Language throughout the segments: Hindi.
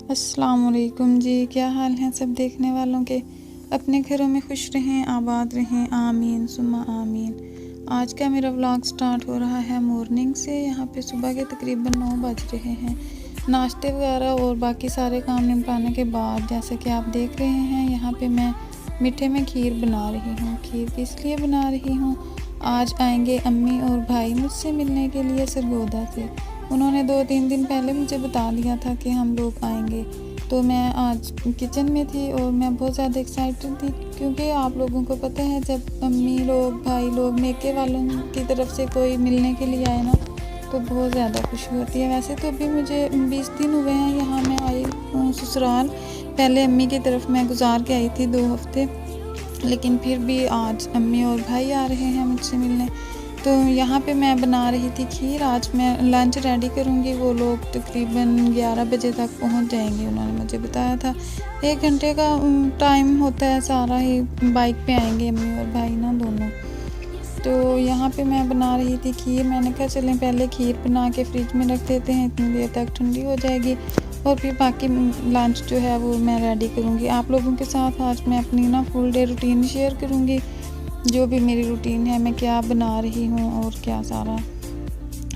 अस्सलामुअलैकुम जी, क्या हाल हैं सब देखने वालों के। अपने घरों में खुश रहें, आबाद रहें, आमीन सुम्मा आमीन। आज का मेरा व्लॉग स्टार्ट हो रहा है मॉर्निंग से। यहाँ पे सुबह के तकरीबन 9 बज रहे हैं। नाश्ते वगैरह और बाकी सारे काम निपटाने के बाद जैसे कि आप देख रहे हैं, यहाँ पे मैं मीठे में खीर बना रही हूँ। खीर किस लिए बना रही हूँ, आज आएंगे अम्मी और भाई मुझसे मिलने के लिए सरगोदा से। उन्होंने 2-3 दिन पहले मुझे बता दिया था कि हम लोग आएंगे, तो मैं आज किचन में थी और मैं बहुत ज़्यादा एक्साइटेड थी, क्योंकि आप लोगों को पता है जब अम्मी लोग, भाई लोग, मेके वालों की तरफ से कोई मिलने के लिए आए ना, तो बहुत ज़्यादा खुशी होती है। वैसे तो अभी मुझे 20 दिन हुए हैं यहाँ मैं आई हूँ ससुराल। पहले अम्मी की तरफ मैं गुजार के आई थी 2 हफ्ते, लेकिन फिर भी आज अम्मी और भाई आ रहे हैं मुझसे मिलने। तो यहाँ पे मैं बना रही थी खीर। आज मैं लंच रेडी करूँगी। वो लोग तकरीबन 11 बजे तक पहुँच जाएंगे, उन्होंने मुझे बताया था। 1 घंटे का टाइम होता है सारा ही। बाइक पे आएंगे अम्मी और भाई ना, दोनों। तो यहाँ पे मैं बना रही थी खीर। मैंने कहा चलें पहले खीर बना के फ्रिज में रख देते हैं, इतनी देर तक ठंडी हो जाएगी और फिर बाकी लंच जो है वो मैं रेडी करूँगी। आप लोगों के साथ आज मैं अपनी ना फुल डे रूटीन शेयर करूँगी। जो भी मेरी रूटीन है, मैं क्या बना रही हूँ और क्या सारा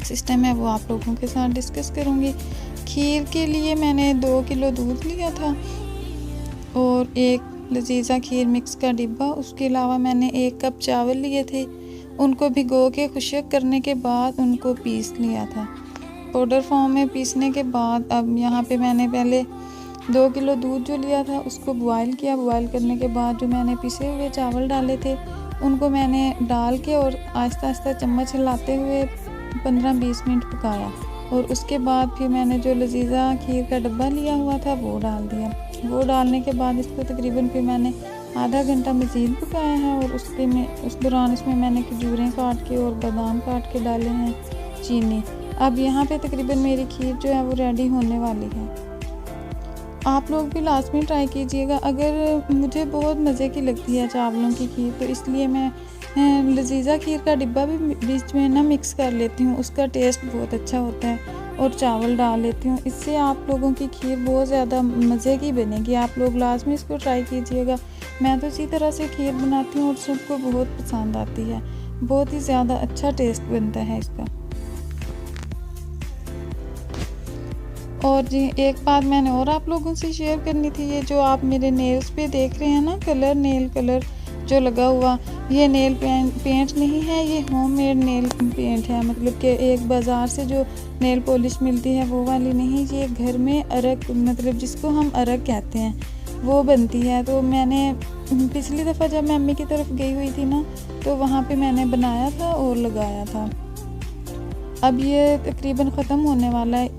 सिस्टम है, वो आप लोगों के साथ डिस्कस करूँगी। खीर के लिए मैंने 2 किलो दूध लिया था और 1 लजीज़ा खीर मिक्स का डिब्बा। उसके अलावा मैंने 1 कप चावल लिए थे, उनको भिगो के खुश्क करने के बाद उनको पीस लिया था पाउडर फॉर्म में। पीसने के बाद अब यहाँ पे मैंने पहले 2 किलो दूध जो लिया था उसको बॉयल किया। बॉयल करने के बाद जो मैंने पिसे हुए चावल डाले थे उनको मैंने डाल के और आहिस्ता आहिस्ता चम्मच हिलाते हुए 15-20 मिनट पकाया। और उसके बाद फिर मैंने जो लजीज़ा खीर का डब्बा लिया हुआ था वो डाल दिया। वो डालने के बाद इसको तकरीबन फिर मैंने आधा घंटा मज़ीद पकाया है। और उस दौरान इसमें मैंने खजूरें काट के और बादाम काट के डाले हैं, चीनी। अब यहाँ पे तकरीबन मेरी खीर जो है वो रेडी होने वाली है। आप लोग भी लाजमी ट्राई कीजिएगा। अगर मुझे बहुत मज़े की लगती है चावलों की खीर, तो इसलिए मैं लजीज़ा खीर का डिब्बा भी बीच में ना मिक्स कर लेती हूँ। उसका टेस्ट बहुत अच्छा होता है और चावल डाल लेती हूँ। इससे आप लोगों की खीर बहुत ज़्यादा मज़े की बनेगी। आप लोग लाजमी इसको ट्राई कीजिएगा। मैं तो इसी तरह से खीर बनाती हूँ और सबको बहुत पसंद आती है। बहुत ही ज़्यादा अच्छा टेस्ट बनता है इसका। और जी एक बात मैंने और आप लोगों से शेयर करनी थी। ये जो आप मेरे नेल्स पे देख रहे हैं ना, नेल कलर जो लगा हुआ, ये नेल पेंट नहीं है, ये होममेड नेल पेंट है। मतलब कि एक बाज़ार से जो नेल पॉलिश मिलती है वो वाली नहीं, ये घर में अरक, मतलब जिसको हम अरक कहते हैं, वो बनती है। तो मैंने पिछली दफ़ा जब मैं अम्मी की तरफ गई हुई थी ना, तो वहाँ पे मैंने बनाया था और लगाया था। अब ये तकरीबन ख़त्म होने वाला है।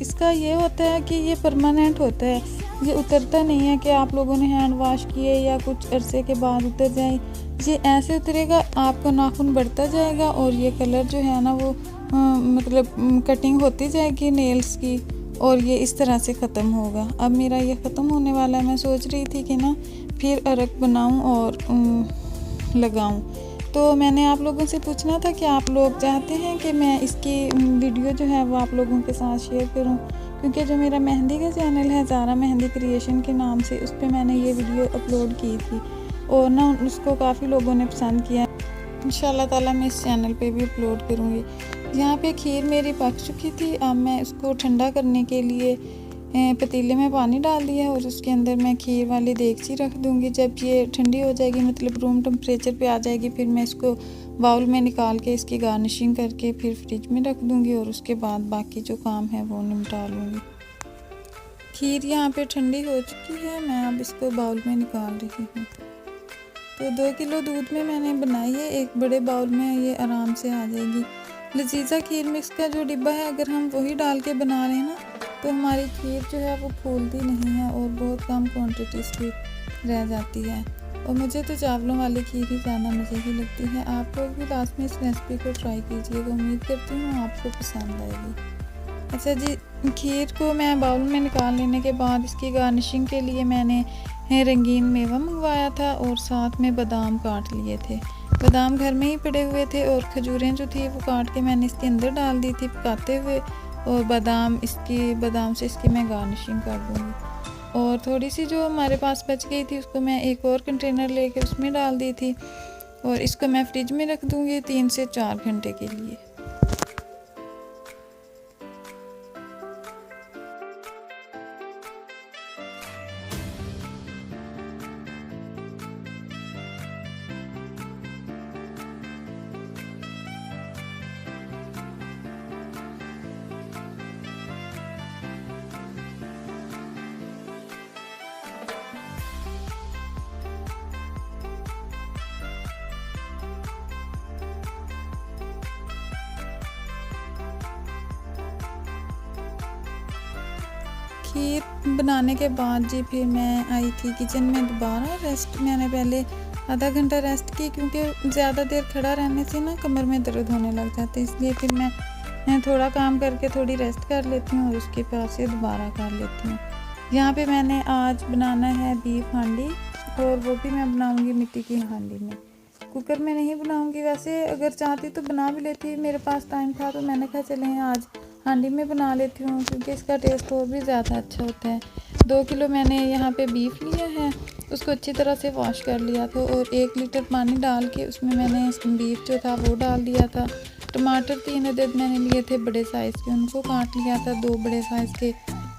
इसका ये होता है कि ये परमानेंट होता है, ये उतरता नहीं है कि आप लोगों ने हैंड वॉश किए या कुछ अरसे के बाद उतर जाए। ये ऐसे उतरेगा, आपका नाखून बढ़ता जाएगा और ये कलर जो है ना वो मतलब कटिंग होती जाएगी नेल्स की, और ये इस तरह से ख़त्म होगा। अब मेरा ये ख़त्म होने वाला है। मैं सोच रही थी कि ना फिर अरक बनाऊँ और लगाऊँ। तो मैंने आप लोगों से पूछना था कि आप लोग चाहते हैं कि मैं इसकी वीडियो जो है वो आप लोगों के साथ शेयर करूं, क्योंकि जो मेरा मेहंदी का चैनल है ज़ारा मेहंदी क्रिएशन के नाम से, उस पर मैंने ये वीडियो अपलोड की थी और ना उसको काफ़ी लोगों ने पसंद किया। इंशाल्लाह ताला मैं इस चैनल पे भी अपलोड करूँगी। यहाँ पे खीर मेरी पक चुकी थी। अब मैं उसको ठंडा करने के लिए पतीले में पानी डाल दिया है और उसके अंदर मैं खीर वाली देगची रख दूँगी। जब ये ठंडी हो जाएगी, मतलब रूम टेम्परेचर पे आ जाएगी, फिर मैं इसको बाउल में निकाल के इसकी गार्निशिंग करके फिर फ्रिज में रख दूँगी और उसके बाद बाकी जो काम है वो निपटा लूँगी। खीर यहाँ पे ठंडी हो चुकी है, मैं अब इसको बाउल में निकाल रही हूँ। तो 2 किलो दूध में मैंने बनाई है, एक बड़े बाउल में ये आराम से आ जाएगी। लजीज़ा खीर मिक्स का जो डिब्बा है, अगर हम वही डाल के बना रहे हैं ना, तो हमारी खीर जो है वो फूलती नहीं है और बहुत कम क्वांटिटीज़ की रह जाती है। और मुझे तो चावलों वाली खीर ही ज़्यादा मज़े की लगती है। आप लोग भी लास्ट में इस रेसिपी को ट्राई कीजिएगा, उम्मीद करती हूँ आपको पसंद आएगी। अच्छा जी, खीर को मैं बाउल में निकाल लेने के बाद इसकी गार्निशिंग के लिए मैंने रंगीन मेवा मंगवाया था और साथ में बादाम काट लिए थे। बादाम घर में ही पड़े हुए थे और खजूरें जो थी वो काट के मैंने इसके अंदर डाल दी थी पकाते हुए। और बादाम से इसकी मैं गार्निशिंग कर दूँगी। और थोड़ी सी जो हमारे पास बच गई थी उसको मैं एक और कंटेनर लेके उसमें डाल दी थी और इसको मैं फ्रिज में रख दूँगी 3 से 4 घंटे के लिए। खीर बनाने के बाद जी फिर मैं आई थी किचन में दोबारा रेस्ट। मैंने पहले आधा घंटा रेस्ट की क्योंकि ज़्यादा देर खड़ा रहने से ना कमर में दर्द होने लग जाता है, इसलिए फिर मैं थोड़ा काम करके थोड़ी रेस्ट कर लेती हूँ और उसके बाद से दोबारा कर लेती हूँ। यहाँ पे मैंने आज बनाना है बीफ हांडी और वो भी मैं बनाऊँगी मिट्टी की हांडी में, कुकर में नहीं बनाऊँगी। वैसे अगर चाहती तो बना भी लेती, मेरे पास टाइम था तो मैंने कहा चलें आज हांडी में बना लेती हूँ क्योंकि इसका टेस्ट और भी ज़्यादा अच्छा होता है। 2 किलो मैंने यहाँ पे बीफ लिया है, उसको अच्छी तरह से वॉश कर लिया था और 1 लीटर पानी डाल के उसमें मैंने बीफ जो था वो डाल दिया था। टमाटर 3 अदद मैंने लिए थे बड़े साइज़ के, उनको काट लिया था। 2 बड़े साइज़ के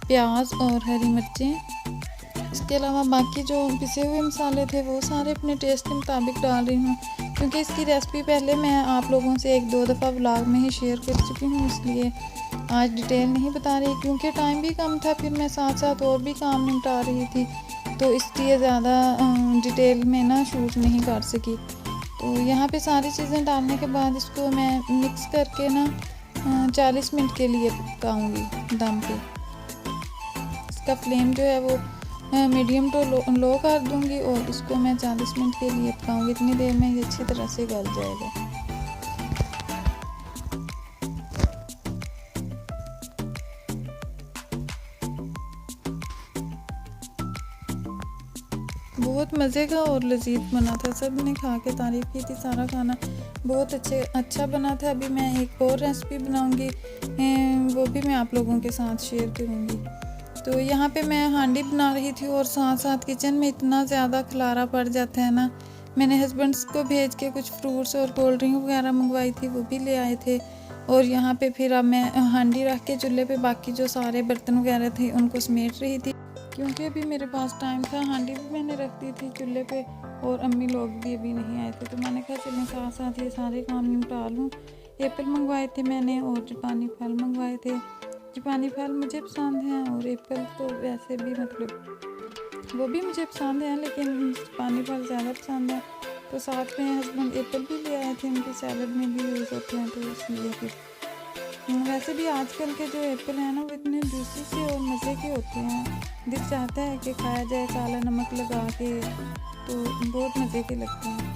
प्याज और हरी मिर्चें। इसके अलावा बाकी जो पिसे हुए मसाले थे वो सारे अपने टेस्ट के मुताबिक डाल रही हूँ क्योंकि इसकी रेसिपी पहले मैं आप लोगों से 1-2 दफ़ा व्लॉग में ही शेयर कर चुकी हूँ, इसलिए आज डिटेल नहीं बता रही क्योंकि टाइम भी कम था। फिर मैं साथ साथ और भी काम निपटा रही थी तो इसलिए ज़्यादा डिटेल में ना शूट नहीं कर सकी। तो यहाँ पे सारी चीज़ें डालने के बाद इसको मैं मिक्स करके ना 40 मिनट के लिए पकाऊँगी दम पे। इसका फ्लेम जो है वो मीडियम टू लो कर दूँगी और इसको मैं 40 मिनट के लिए पकाऊँगी। इतनी देर में ये अच्छी तरह से गल जाएगा। बहुत मज़े का और लजीज बना था, सब ने खा के तारीफ़ की थी। सारा खाना बहुत अच्छा बना था। अभी मैं एक और रेसिपी बनाऊंगी, वो भी मैं आप लोगों के साथ शेयर करूंगी। तो यहाँ पे मैं हांडी बना रही थी और साथ साथ किचन में इतना ज़्यादा खलारा पड़ जाता है ना। मैंने हस्बैंड्स को भेज के कुछ फ्रूट्स और कोल्ड ड्रिंक वगैरह मंगवाई थी, वो भी ले आए थे। और यहाँ पे फिर अब मैं हांडी रख के चूल्हे पे बाकी जो सारे बर्तन वगैरह थे उनको समेट रही थी क्योंकि अभी मेरे पास टाइम था। हांडी भी मैंने रख दी थी चूल्हे पे और अम्मी लोग भी अभी नहीं आए थे तो मैंने कहा चलें साथ साथ ये सारे काम निपटा लूँ। एप्पल मंगवाए थे मैंने और जापानी फल मंगवाए थे। जापानी फल मुझे पसंद हैं और एप्पल तो वैसे भी मतलब वो भी मुझे पसंद है, लेकिन जापानी फल ज़्यादा पसंद है। तो साथ में हस्बैंड एप्पल भी ले आए थे, उनके सैलड में भी यूज़ होते हैं तो इसलिए फिर वैसे भी आजकल के जो एप्पल हैं ना वो इतने जूसी से और मज़े के होते हैं, दिल चाहता है कि खाया जाए काला नमक लगा के, तो बहुत मज़े के लगते हैं।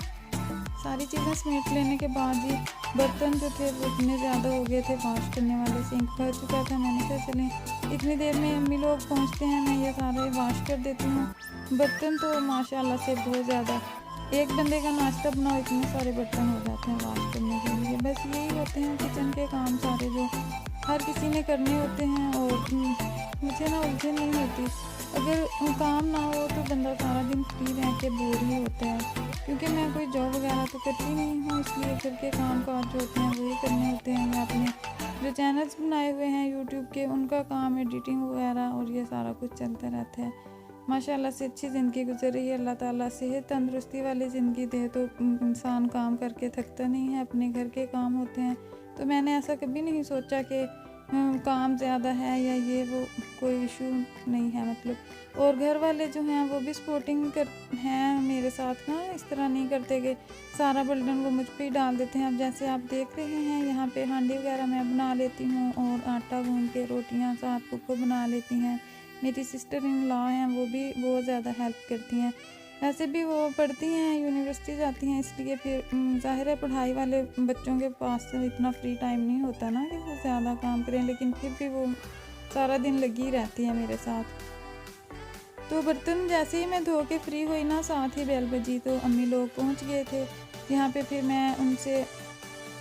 सारी चीज़ें समेट लेने के बाद ही बर्तन जो थे वो इतने ज़्यादा हो गए थे, वॉश करने वाले सिंक भर चुका था। मैंने कहा चलें इतनी देर में अम्मी लोग पहुँचते हैं मैं ये सारे वॉश कर देती हूँ। बर्तन तो माशाल्लाह से बहुत ज़्यादा, एक बंदे का नाश्ता बनाओ इतने सारे बर्तन हो जाते हैं वॉश करने के लिए। बस यही होते हैं किचन के काम सारे जो हर किसी ने करने होते हैं और मुझे ना उलझन नहीं होती। अगर काम ना हो तो बंदा सारा दिन फ्री रह के बोर ही होता है क्योंकि मैं कोई जॉब वगैरह तो करती नहीं हूँ, इसलिए घर के काम काज जो होते हैं वही करने होते हैं। या अपने जो चैनल्स बनाए हुए हैं यूट्यूब के उनका काम एडिटिंग वगैरह और ये सारा कुछ चलता रहता है। माशाल्लाह से अच्छी ज़िंदगी गुजर रही है। अल्लाह ताला सेहत तंदुरुस्ती वाली ज़िंदगी दे तो इंसान काम करके थकता नहीं है, अपने घर के काम होते हैं। तो मैंने ऐसा कभी नहीं सोचा कि काम ज़्यादा है या ये वो, कोई इशू नहीं है मतलब। और घर वाले जो हैं वो भी सपोर्टिंग कर हैं मेरे साथ ना, इस तरह नहीं करते कि सारा बर्डन वो मुझ पे ही डाल देते हैं। अब जैसे आप देख रहे हैं यहाँ पे हांडी वगैरह मैं बना लेती हूँ और आटा गूंद के रोटियाँ साथ पुप्पो बना लेती हैं। मेरी सिस्टर इन लॉ हैं, वो भी बहुत ज़्यादा हेल्प करती हैं। वैसे भी वो पढ़ती हैं, यूनिवर्सिटी जाती हैं, इसलिए फिर ज़ाहिर है पढ़ाई वाले बच्चों के पास तो इतना फ्री टाइम नहीं होता ना कि वो ज़्यादा काम करें, लेकिन फिर भी वो सारा दिन लगी रहती है मेरे साथ। तो बर्तन जैसे ही मैं धो के फ्री हुई ना, साथ ही बेल बजी तो अम्मी लोग पहुंच गए थे यहाँ पे। फिर मैं उनसे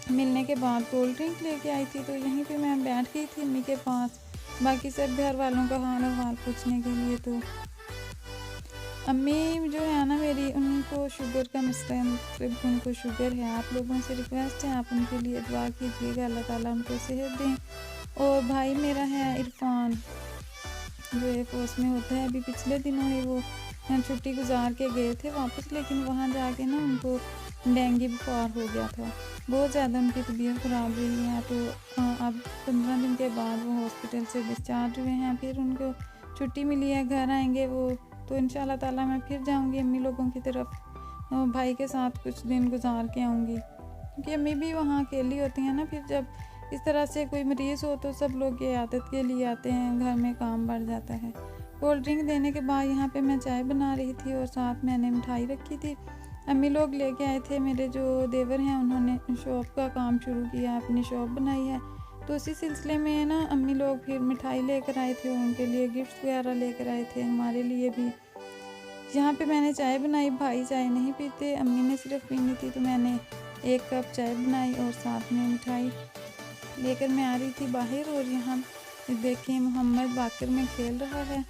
मिलने के बाद कोल्ड ड्रिंक लेके आई थी, तो यहीं पे मैं बैठ गई थी अम्मी के पास, बाकी सब घर वालों का हाल अहवाल पूछने के लिए। तो अम्मी जो है ना मेरी, उनको शुगर का मसला है, मतलब उनको शुगर है। आप लोगों से रिक्वेस्ट है, आप उनके लिए दुआ कीजिएगा, अल्लाह ताला उनको सेहत दें। और भाई मेरा है इरफान, जो एयरफोर्स में होता है, अभी पिछले दिनों ही वो छुट्टी गुजार के गए थे वापस, लेकिन वहाँ जाके ना उनको डेंगू बुखार हो गया था, बहुत ज़्यादा उनकी तबीयत ख़राब रही है। तो अब 15 दिन के बाद वो हॉस्पिटल से डिस्चार्ज हुए हैं, फिर उनको छुट्टी मिली है, घर आएंगे वो। तो इंशाल्लाह ताला मैं फिर जाऊंगी अम्मी लोगों की तरफ, भाई के साथ कुछ दिन गुजार के आऊँगी, क्योंकि अम्मी भी वहाँ अकेली होती हैं ना। फिर जब इस तरह से कोई मरीज़ हो तो सब लोग ये आदत के लिए आते हैं, घर में काम बढ़ जाता है। कोल्ड ड्रिंक देने के बाद यहाँ पे मैं चाय बना रही थी और साथ मैंने मिठाई रखी थी। अम्मी लोग लेके आए थे, मेरे जो देवर हैं उन्होंने शॉप का काम शुरू किया, अपनी शॉप बनाई है, तो उसी सिलसिले में ना अम्मी लोग फिर मिठाई लेकर आए थे, उनके लिए गिफ्ट वगैरह लेकर आए थे, हमारे लिए भी। यहाँ पे मैंने चाय बनाई, भाई चाय नहीं पीते, अम्मी ने सिर्फ पीनी थी, तो मैंने 1 कप चाय बनाई और साथ में मिठाई लेकर मैं आ रही थी बाहर। और यहाँ देखिए मोहम्मद बाकर में खेल रहा है।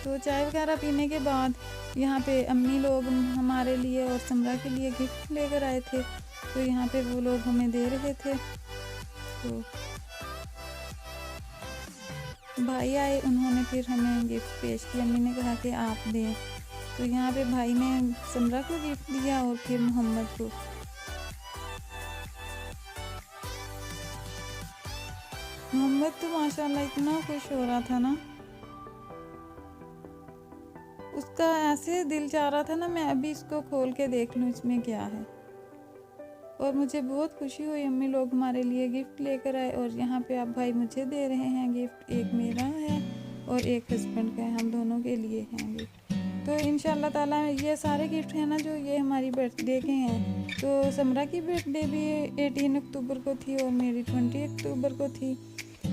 तो चाय वगैरह पीने के बाद यहाँ पे अम्मी लोग हमारे लिए और समरा के लिए गिफ्ट लेकर आए थे, तो यहाँ पे वो लोग हमें दे रहे थे। तो भाई आए, उन्होंने फिर हमें गिफ्ट पेश किया, अम्मी ने कहा कि आप दें। तो यहाँ पे भाई ने समरा को गिफ्ट दिया और फिर मोहम्मद को। मोहम्मद तो माशाल्लाह इतना खुश हो रहा था ना, उसका ऐसे दिल चाह रहा था ना मैं अभी इसको खोल के देख लूँ इसमें क्या है। और मुझे बहुत खुशी हुई, अम्मी लोग हमारे लिए गिफ्ट लेकर आए और यहाँ पे अब भाई मुझे दे रहे हैं गिफ्ट, एक मेरा है और एक हस्बैंड का है, हम दोनों के लिए हैं गिफ्ट। तो इंशाल्लाह ताला ये सारे गिफ्ट हैं ना जो ये हमारी बर्थडे के हैं। तो समरा की बर्थडे भी 18 अक्टूबर को थी और मेरी 20 अक्टूबर को थी,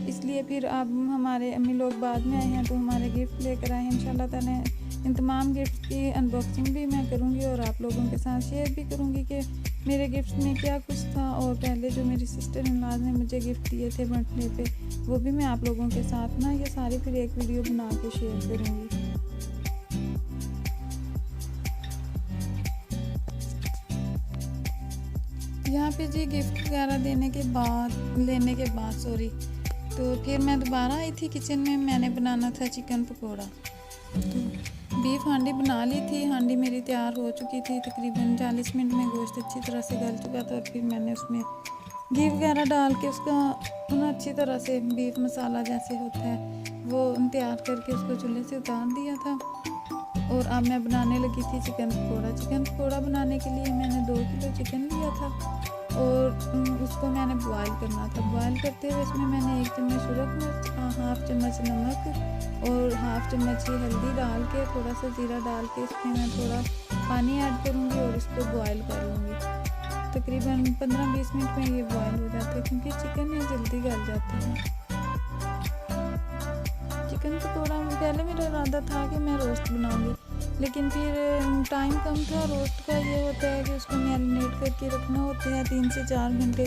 इसलिए फिर अब हमारे अम्मी लोग बाद में आए हैं तो हमारे गिफ्ट लेकर आए हैं। इंशाल्लाह ताला इन तमाम गिफ्ट की अनबॉक्सिंग भी मैं करूँगी और आप लोगों के साथ शेयर भी करूँगी कि मेरे गिफ्ट में क्या कुछ था। और पहले जो मेरी सिस्टर इन लॉ ने मुझे गिफ्ट दिए थे बर्थडे पे, वो भी मैं आप लोगों के साथ ना ये सारी फिर एक वीडियो बना के शेयर करूँगी। यहाँ पे जी गिफ्ट वगैरह लेने के बाद तो फिर मैं दोबारा आई थी किचन में, मैंने बनाना था चिकन पकौड़ा। तो बीफ हांडी बना ली थी, हांडी मेरी तैयार हो चुकी थी, तकरीबन 40 मिनट में गोश्त अच्छी तरह से गल चुका था। और फिर मैंने उसमें घी वगैरह डाल के उसका अच्छी तरह से बीफ मसाला जैसे होता है वो तैयार करके उसको चूल्हे से उतार दिया था। और अब मैं बनाने लगी थी चिकन पकौड़ा। चिकन पकौड़ा बनाने के लिए मैंने 2 किलो चिकन लिया था और उसको मैंने बॉयल करना था। बॉयल करते हुए इसमें मैंने 1 चम्मच सूरख मिर्च, 1/2 चम्मच नमक और 1/2 चम्मच हल्दी डाल के, थोड़ा सा जीरा डाल के इसमें मैं थोड़ा पानी ऐड करूँगी और इसको बॉयल कर लूँगी। तकरीबन 15-20 मिनट में ये बॉयल हो जाता है, क्योंकि चिकन है जल्दी गल जाती है। चिकन पकौड़ा पहले मेरा इरादा था कि मैं रोस्ट बनाऊँगी, लेकिन फिर टाइम कम था। रोस्ट का ये होता है कि उसको मैरिनेट करके रखना होता है 3 से 4 घंटे,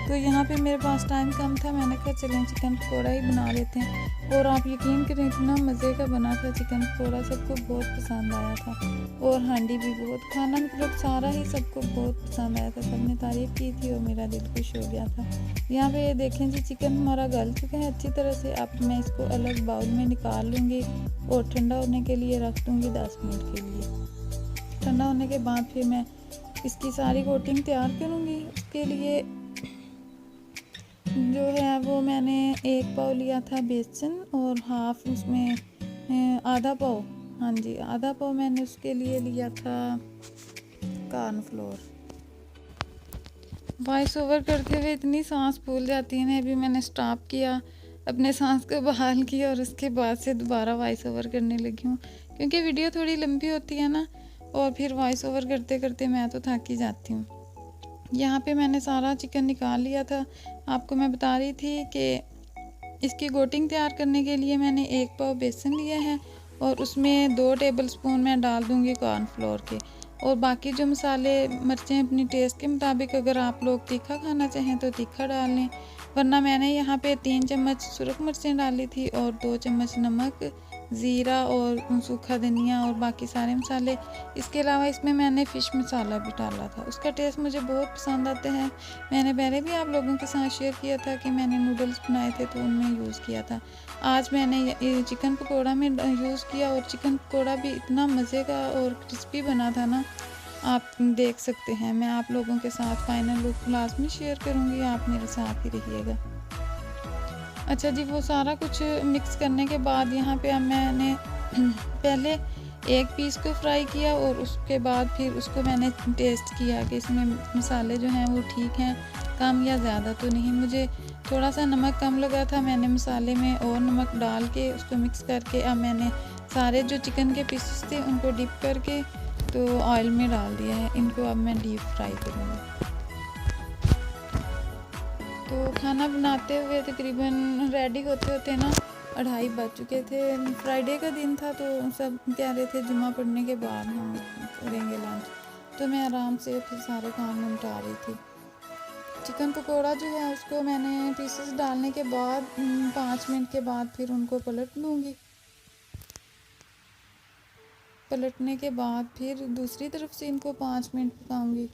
तो यहाँ पे मेरे पास टाइम कम था। मैंने कहा चलें चिकन पकौड़ा ही बना लेते हैं। और आप यकीन करें इतना मज़े का बना था चिकन पकौड़ा, सबको बहुत पसंद आया था। और हांडी भी बहुत, खाना मतलब सारा ही सबको बहुत पसंद आया था, सबने तारीफ़ की थी और मेरा दिल खुश हो गया था। यहाँ पे देखें जी चिकन हमारा गल चुका है अच्छी तरह से। अब मैं इसको अलग बाउल में निकाल लूँगी और ठंडा होने के लिए रख दूँगी 10 मिनट के लिए। ठंडा होने के बाद फिर मैं इसकी सारी कोटिंग तैयार करूँगी। उसके लिए जो है वो मैंने 1 पाव लिया था बेसन और हाफ उसमें आधा पाव, हाँ जी आधा पाव मैंने उसके लिए लिया था कॉर्नफ्लोर। वॉइस ओवर करते हुए इतनी सांस फूल जाती है ना, अभी मैंने स्टॉप किया, अपने सांस को बहाल किया और उसके बाद से दोबारा वॉइस ओवर करने लगी हूँ, क्योंकि वीडियो थोड़ी लंबी होती है ना और फिर वॉइस ओवर करते करते मैं तो थक ही जाती हूँ। यहाँ पे मैंने सारा चिकन निकाल लिया था। आपको मैं बता रही थी कि इसकी कोटिंग तैयार करने के लिए मैंने 1 पाव बेसन लिया है और उसमें 2 टेबलस्पून मैं डाल दूँगी कॉर्नफ्लोर के। और बाकी जो मसाले मिर्चें अपनी टेस्ट के मुताबिक, अगर आप लोग तीखा खाना चाहें तो तीखा डाल लें, वरना मैंने यहाँ पे 3 चम्मच सुरख मिर्चें डाली थी और 2 चम्मच नमक, ज़ीरा और सूखा धनिया और बाकी सारे मसाले। इसके अलावा इसमें मैंने फ़िश मसाला भी डाला था, उसका टेस्ट मुझे बहुत पसंद आता है। मैंने पहले भी आप लोगों के साथ शेयर किया था कि मैंने नूडल्स बनाए थे तो उनमें यूज़ किया था। आज मैंने ये चिकन पकौड़ा में यूज़ किया और चिकन पकौड़ा भी इतना मज़े का और क्रिस्पी बना था ना, आप देख सकते हैं। मैं आप लोगों के साथ फाइनल लुक लाजमी शेयर करूँगी, आप मेरे साथ ही रहिएगा। अच्छा जी, वो सारा कुछ मिक्स करने के बाद यहाँ पे अब मैंने पहले एक पीस को फ्राई किया और उसके बाद फिर उसको मैंने टेस्ट किया कि इसमें मसाले जो हैं वो ठीक हैं, कम या ज़्यादा तो नहीं। मुझे थोड़ा सा नमक कम लगा था, मैंने मसाले में और नमक डाल के उसको मिक्स करके अब मैंने सारे जो चिकन के पीसेस थे उनको डिप करके तो ऑयल में डाल दिया है। इनको अब मैं डीप फ्राई करूँगी। तो खाना बनाते हुए तकरीबन रेडी होते होते ना 2:30 बज चुके थे। फ्राइडे का दिन था तो सब कह रहे थे जुम्मा पढ़ने के बाद हम करेंगे लंच, तो मैं आराम से फिर सारे काम निपटा रही थी। चिकन पकोड़ा जो है उसको मैंने पीसेस डालने के बाद 5 मिनट के बाद फिर उनको पलट लूँगी। पलटने के बाद फिर दूसरी तरफ से इनको 5 मिनट पकाऊंगी।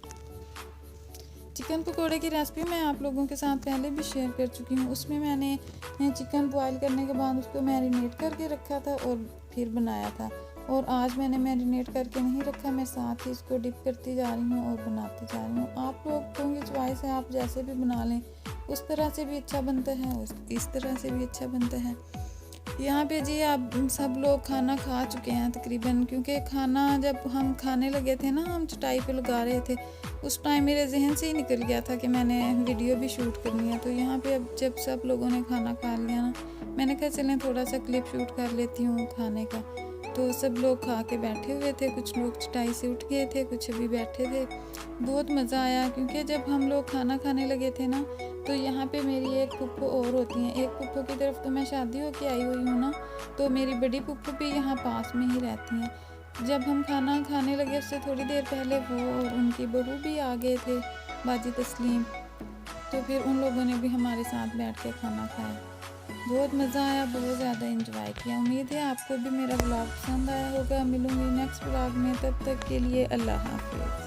चिकन पकोड़े की रेसिपी मैं आप लोगों के साथ पहले भी शेयर कर चुकी हूँ। उसमें मैंने चिकन बॉईल करने के बाद उसको मैरिनेट करके रखा था और फिर बनाया था। और आज मैंने मैरिनेट करके नहीं रखा, मैं साथ ही इसको डिप करती जा रही हूँ और बनाती जा रही हूँ। आप लोगों की चॉइस है, आप जैसे भी बना लें, उस तरह से भी अच्छा बनता है, इस तरह से भी अच्छा बनता है। यहाँ पे जी आप सब लोग खाना खा चुके हैं तकरीबन, क्योंकि खाना जब हम खाने लगे थे ना, हम चटाई पे लगा रहे थे, उस टाइम मेरे जहन से ही निकल गया था कि मैंने वीडियो भी शूट करनी है। तो यहाँ पे अब जब सब लोगों ने खाना खा लिया ना, मैंने कहा चलें थोड़ा सा क्लिप शूट कर लेती हूँ खाने का। तो सब लोग खा के बैठे हुए थे, कुछ लोग चटाई से उठ गए थे, कुछ अभी बैठे थे। बहुत मज़ा आया, क्योंकि जब हम लोग खाना खाने लगे थे ना, तो यहाँ पे मेरी एक पुप्पो और होती हैं। एक पुप्पो की तरफ तो मैं शादी होके आई हुई हूँ ना, तो मेरी बड़ी पुप्पो भी यहाँ पास में ही रहती हैं। जब हम खाना खाने लगे उससे थोड़ी देर पहले वो और उनकी बहू भी आ गए थे, बाजी तस्लीम। तो फिर उन लोगों ने भी हमारे साथ बैठ के खाना खाया। बहुत मज़ा आया, बहुत ज़्यादा एंजॉय किया। उम्मीद है आपको भी मेरा व्लॉग पसंद आया होगा। मिलूँगी नेक्स्ट व्लॉग में, तब तक के लिए अल्लाह हाफ़िज़।